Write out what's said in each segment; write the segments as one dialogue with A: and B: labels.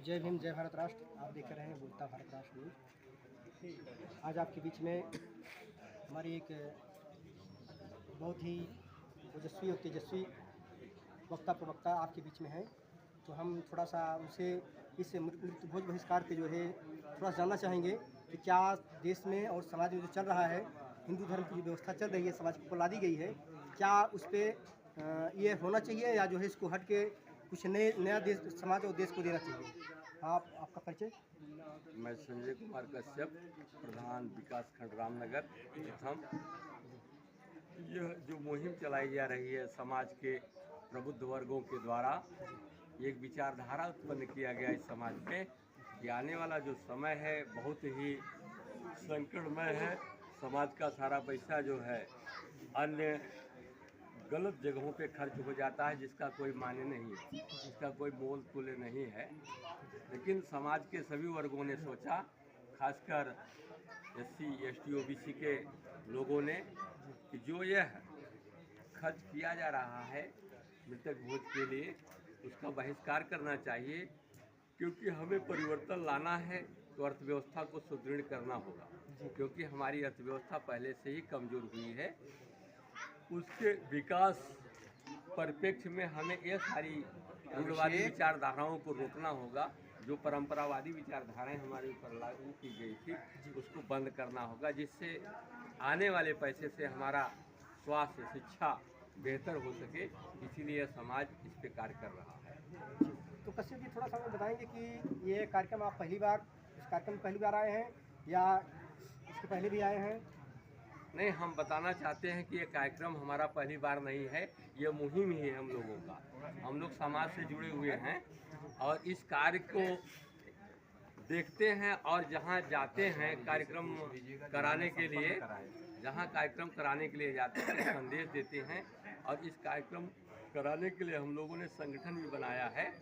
A: जय भीम, जय भारत राष्ट्र। आप देख रहे हैं बोलता भारत राष्ट्र न्यूज़। आज आपके बीच में हमारी एक बहुत ही ओजस्वी और तेजस्वी वक्ता प्रवक्ता आपके बीच में है। तो हम थोड़ा सा उनसे इस मृत्यु भोज बहिष्कार पे जो है थोड़ा जानना चाहेंगे कि क्या देश में और समाज में जो चल रहा है, हिंदू धर्म की जो व्यवस्था चल रही है, समाज को ला दी गई है, क्या उस पर ये होना चाहिए या जो है इसको हट के कुछ नया देश, समाज और देश को देना चाहिए। आपका परिचय।
B: मैं संजय कुमार कश्यप, प्रधान विकास खंड रामनगर प्रथम। यह जो मुहिम चलाई जा रही है समाज के प्रबुद्ध वर्गों के द्वारा, एक विचारधारा उत्पन्न किया गया इस समाज में कि आने वाला जो समय है बहुत ही संकटमय है। समाज का सारा पैसा जो है अन्य गलत जगहों पे खर्च हो जाता है, जिसका कोई मायने नहीं है, जिसका कोई मोल तोल नहीं है। लेकिन समाज के सभी वर्गों ने सोचा, खासकर SC ST OBC के लोगों ने, कि जो यह खर्च किया जा रहा है मृतक भोज के लिए, उसका बहिष्कार करना चाहिए। क्योंकि हमें परिवर्तन लाना है तो अर्थव्यवस्था को सुदृढ़ करना होगा, क्योंकि हमारी अर्थव्यवस्था पहले से ही कमज़ोर हुई है। उसके विकास परिप्रेक्ष्य में हमें ये सारी रूढ़वादी विचारधाराओं को रोकना होगा। जो परंपरावादी विचारधाराएं हमारे ऊपर लागू की गई थी, उसको बंद करना होगा, जिससे आने वाले पैसे से हमारा स्वास्थ्य, शिक्षा बेहतर हो सके। इसीलिए समाज इस पे कार्य कर रहा है।
A: तो कश्यप जी, थोड़ा सा हमें बताएंगे कि ये कार्यक्रम आप इस कार्यक्रम में पहली बार आए हैं या इसके पहले भी आए हैं?
B: नहीं, हम बताना चाहते हैं कि ये कार्यक्रम हमारा पहली बार नहीं है, ये मुहिम ही है हम लोगों का। हम लोग समाज से जुड़े हुए हैं और इस कार्य को देखते हैं और जहाँ जाते हैं कार्यक्रम कराने के लिए, जाते हैं, संदेश देते हैं। और इस कार्यक्रम कराने के लिए हम लोगों ने संगठन भी बनाया है,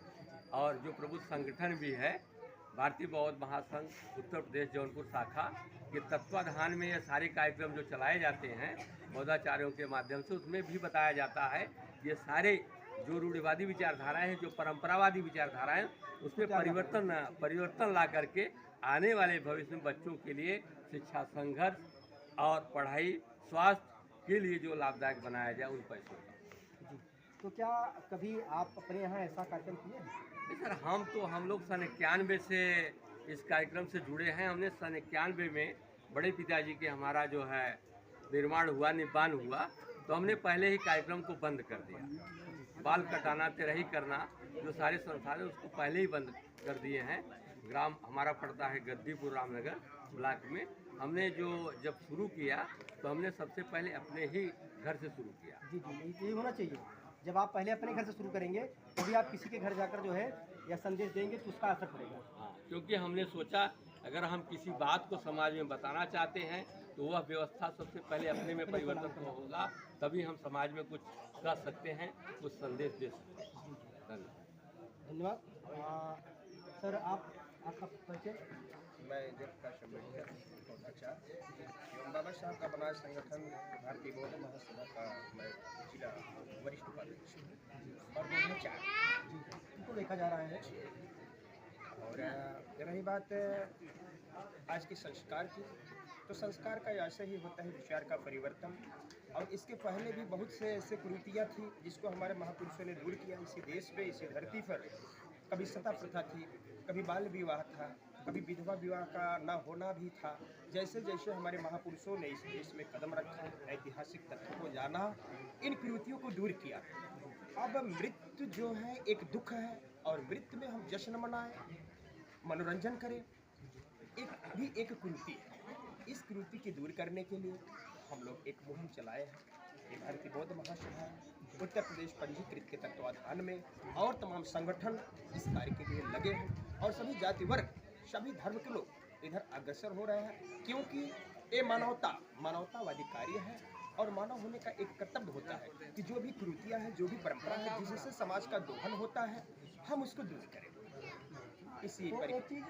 B: और जो प्रबुद्ध संगठन भी है, भारतीय बौद्ध महासंघ उत्तर प्रदेश जौनपुर शाखा के तत्वाधान में ये सारे कार्यक्रम जो चलाए जाते हैं बौद्धाचार्यों के माध्यम से, उसमें भी बताया जाता है ये सारे जो रूढ़िवादी विचारधाराएं हैं, जो परंपरावादी विचारधाराएं, उसमें परिवर्तन ला करके आने वाले भविष्य में बच्चों के लिए शिक्षा, संघर्ष और पढ़ाई, स्वास्थ्य के लिए जो लाभदायक बनाया जाए उन पैसों का।
A: तो क्या कभी आप अपने यहाँ ऐसा कार्यक्रम किए हैं?
B: सर, हम लोग सन 91 से इस कार्यक्रम से जुड़े हैं। हमने सन 91 में बड़े पिताजी के हमारा जो है निब्बान हुआ, तो हमने पहले ही कार्यक्रम को बंद कर दिया। बाल कटाना, तेरही करना, जो सारे संस्थान उसको पहले ही बंद कर दिए हैं। ग्राम हमारा पड़ता है गद्दीपुर रामनगर ब्लॉक में। हमने जब शुरू किया तो हमने सबसे पहले अपने ही घर से शुरू किया।
A: जी, यही होना चाहिए। जब आप पहले अपने घर से शुरू करेंगे तभी आप किसी के घर जाकर जो है या संदेश देंगे तो उसका असर पड़ेगा।
B: हाँ, क्योंकि हमने सोचा अगर हम किसी बात को समाज में बताना चाहते हैं तो वह व्यवस्था सबसे पहले अपने में परिवर्तन होगा, तभी हम समाज में कुछ कर सकते हैं, कुछ संदेश दे सकते हैं।
A: धन्यवाद। सर, आपका परिचय।
C: मैं जयप्रकाश अम्बेडकर उपाचार्य एवं बाबा साहब का बना संगठन भारतीय बौद्ध महासभा का मैं जिला वरिष्ठ उपाध्यक्ष हूँ और
A: इनको देखा जा रहा है।
C: और रही बात आज के संस्कार की, तो संस्कार का ऐसा ही होता है, विचार का परिवर्तन। और इसके पहले भी बहुत से ऐसे कुरीतियाँ थी जिसको हमारे महापुरुषों ने दूर किया। इसी देश पे, इसी धरती पर कभी सती प्रथा थी, कभी बाल विवाह था, कभी विधवा विवाह का न होना भी था। जैसे जैसे हमारे महापुरुषों ने इस देश में कदम रखा, ऐतिहासिक तथ्यों को जाना, इन कुरीतियों को दूर किया। अब मृत्यु जो है एक दुख है, और मृत्यु में हम जश्न मनाएं, मनोरंजन करें, एक कुरीति है। इस कुरीति की दूर करने के लिए हम लोग एक मुहिम चलाए हैं। ये भारतीय बौद्ध महासभा उत्तर प्रदेश पंजीकृत के तत्वाधान में और तमाम संगठन इस कार्य के लिए लगे हैं, और सभी जाति वर्ग, सभी धर्म के लोग इधर अग्रसर हो रहे हैं। क्योंकि ये मानवतावादी कार्य है, और मानव होने का एक कर्तव्य होता है कि जो भी कुरीतियाँ हैं, जो भी परंपरा है, जिससे समाज का दोहन होता है, हम उसको दूर करें। इसी
A: तो
C: पर
A: एक चीज़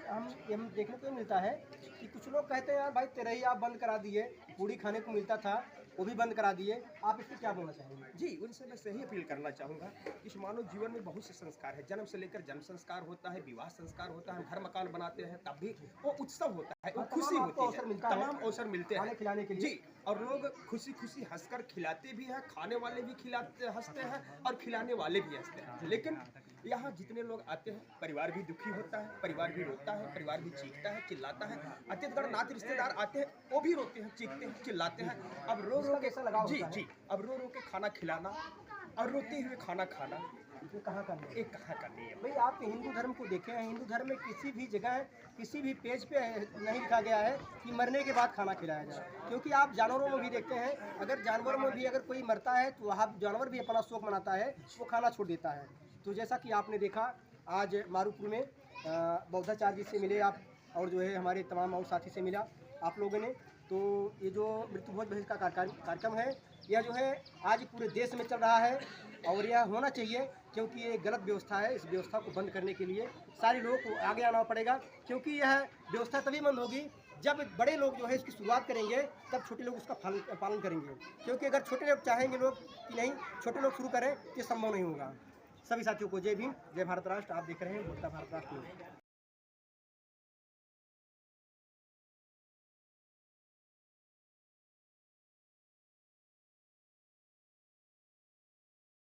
A: हम देखने को मिलता है कि कुछ लोग कहते हैं यार भाई तेरही आप बंद करा दिए, पूड़ी खाने को मिलता था, वो भी बंद करा दिए। आप इस पर क्या बोलना चाहेंगे?
C: जी, उनसे मैं यही अपील करना चाहूँगा कि मानव जीवन में बहुत से संस्कार है। जन्म से लेकर जन्म संस्कार होता है, विवाह संस्कार होता है, हम घर मकान बनाते हैं तब भी वो उत्सव होता है, वो खुशी
A: आपको
C: होती
A: अवसर
C: है,
A: मिलता है
C: तमाम अवसर मिलते
A: खाने
C: हैं
A: खिलाने के लिए।
C: जी। और लोग खुशी खुशी हंसकर खिलाते भी हैं, खाने वाले भी खिलाते हंसते हैं और खिलाने वाले भी हंसते हैं। लेकिन यहाँ जितने लोग आते हैं, परिवार भी दुखी होता है, परिवार भी रोता है, परिवार भी चीखता है, चिल्लाता है। अतिथिगण नाते रिश्तेदार आते हैं, वो भी रोते हैं, चीखते हैं, चिल्लाते हैं। अब रो रो के
A: कैसा लगाव
C: जी
A: होता है?
C: जी अब रो रो के खाना खिलाना और रोते हुए खाना खाना,
A: ये कहाँ का नियम?
C: एक कहाँ का नियम?
A: भाई आप हिंदू धर्म को देखें, हिंदू धर्म में किसी भी जगह किसी भी पेज पे नहीं लिखा गया है कि मरने के बाद खाना खिलाया जाए। क्योंकि आप जानवरों में भी देखते हैं, अगर जानवरों में भी अगर कोई मरता है तो वहाँ जानवर भी अपना शोक मनाता है, वो खाना छोड़ देता है। तो जैसा कि आपने देखा आज मारूपुर में बौद्धाचार्य जी से मिले आप, और जो है हमारे तमाम और साथी से मिला आप लोगों ने। तो ये जो मृत्यु भोज बहिष्कार का कार्यक्रम है, यह जो है आज पूरे देश में चल रहा है और यह होना चाहिए, क्योंकि ये गलत व्यवस्था है। इस व्यवस्था को बंद करने के लिए सारे लोगों को आगे आना पड़ेगा, क्योंकि यह व्यवस्था तभी बंद होगी जब बड़े लोग जो है इसकी शुरुआत करेंगे, तब छोटे लोग उसका पालन करेंगे। क्योंकि अगर छोटे लोग चाहेंगे लोग कि नहीं छोटे लोग शुरू करें, ये संभव नहीं होगा। सभी साथियों को जय भीम, जय भारत राष्ट्र। आप देख रहे हैं बोलता भारत राष्ट्र न्यूज़।